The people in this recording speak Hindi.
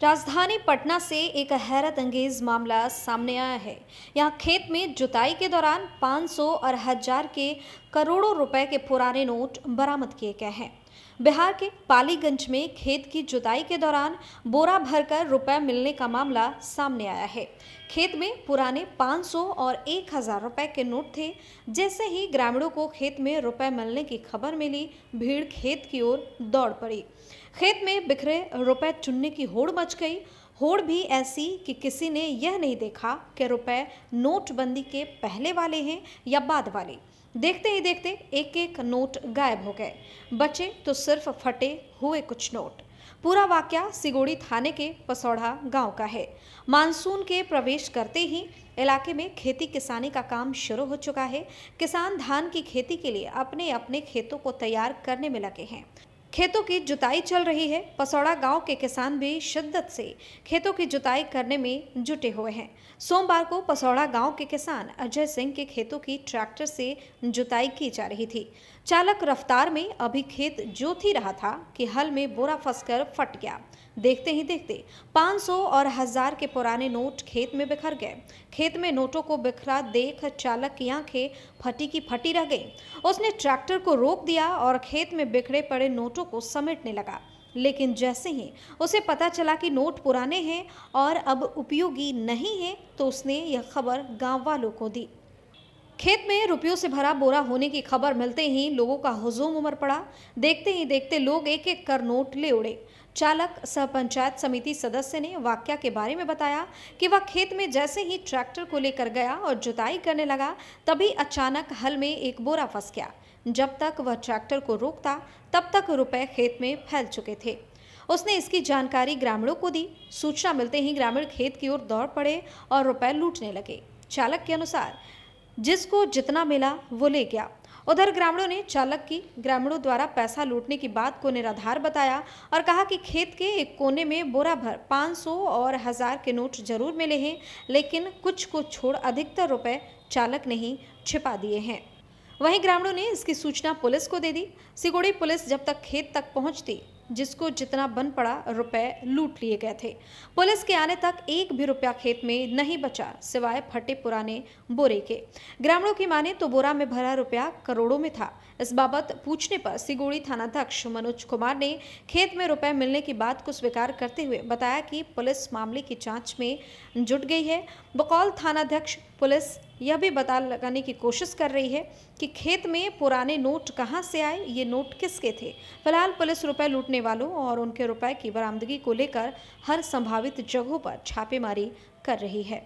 राजधानी पटना से एक हैरत अंगेज मामला सामने आया है। यहाँ खेत में जुताई के दौरान 500 और 1000 के करोड़ों रुपए के पुराने नोट बरामद किए गए हैं। बिहार के पालीगंज में खेत की जुताई के दौरान बोरा भरकर रुपए मिलने का मामला सामने आया है। खेत में पुराने 500 और 1000 रुपए के नोट थे। जैसे ही ग्रामीणों को खेत में रुपए मिलने की खबर मिली, भीड़ खेत की ओर दौड़ पड़ी। खेत में बिखरे रुपए चुनने की होड़ मच गई। होड़ भी ऐसी कि किसी ने यह नहीं देखा कि रुपए नोटबंदी के पहले वाले हैं या बाद वाले। देखते ही देखते एक एक नोट गायब हो गए। बचे तो सिर्फ फटे हुए कुछ नोट। पूरा वाकया सिगोड़ी थाने के पसौड़ा गांव का है। मानसून के प्रवेश करते ही इलाके में खेती किसानी का काम शुरू हो चुका है। किसान धान की खेती के लिए अपने अपने खेतों को तैयार करने में लगे हैं। खेतों की जुताई चल रही है। पसौड़ा गांव के किसान भी शिद्दत से खेतों की जुताई करने में जुटे हुए हैं। सोमवार को पसौड़ा गांव के किसान अजय सिंह के खेतों की ट्रैक्टर से जुताई की जा रही थी। चालक रफ्तार में अभी खेत जोत ही रहा था कि हल में बोरा फंसकर फट गया। देखते ही देखते 500 और 1000 के पुराने नोट खेत में बिखर गए। खेत में नोटों को बिखरा देख चालक की आंखें फटी की फटी रह गई। उसने ट्रैक्टर को रोक दिया और खेत में बिखरे पड़े नोटों को समेटने लगा। लेकिन जैसे ही उसे पता चला कि नोट पुराने हैं और अब उपयोगी नहीं है, तो उसने यह खबर गांव वालों को दी। खेत में रुपयों से भरा बोरा होने की खबर मिलते ही लोगों का हुजूम उमड़ पड़ा। देखते ही देखते लोग एक एक कर नोट ले उड़े। चालक सह पंचायत समिति सदस्य ने वाकया के बारे में बताया कि वह खेत में जैसे ही ट्रैक्टर को लेकर गया और जुताई करने लगा, तभी अचानक हल में एक बोरा फंस गया। जब तक वह ट्रैक्टर को रोकता, तब तक रुपए खेत में फैल चुके थे। उसने इसकी जानकारी ग्रामीणों को दी। सूचना मिलते ही ग्रामीण खेत की ओर दौड़ पड़े और रुपए लूटने लगे। चालक के अनुसार जिसको जितना मिला वो ले गया। उधर ग्रामीणों ने चालक की ग्रामीणों द्वारा पैसा लूटने की बात को निराधार बताया और कहा कि खेत के एक कोने में बोरा भर 500 और 1000 के नोट जरूर मिले हैं, लेकिन कुछ को छोड़ अधिकतर रुपए चालक ने ही छिपा दिए हैं। वहीं ग्रामीणों ने इसकी सूचना पुलिस को दे दी। सिगोड़ी पुलिस जब तक खेत तक पहुंचती, जिसको जितना बन पड़ा रुपए लूट लिए गए थे। पुलिस के आने तक एक भी रुपया खेत में नहीं बचा, सिवाय फटे पुराने बोरे के। ग्रामीणों की माने तो बोरा में भरा रुपया करोड़ों में था। इस बाबत पूछने पर सिगोड़ी थानाध्यक्ष मनोज कुमार ने खेत में रुपए मिलने की बात को स्वीकार करते हुए बताया कि पुलिस मामले की जांच में जुट गई है। बकौल थानाध्यक्ष, पुलिस यह भी पता लगाने की कोशिश कर रही है कि खेत में पुराने नोट कहां से आए, ये नोट किसके थे। फिलहाल पुलिस रुपए लूटने वालों और उनके रुपए की बरामदगी को लेकर हर संभावित जगहों पर छापेमारी कर रही है।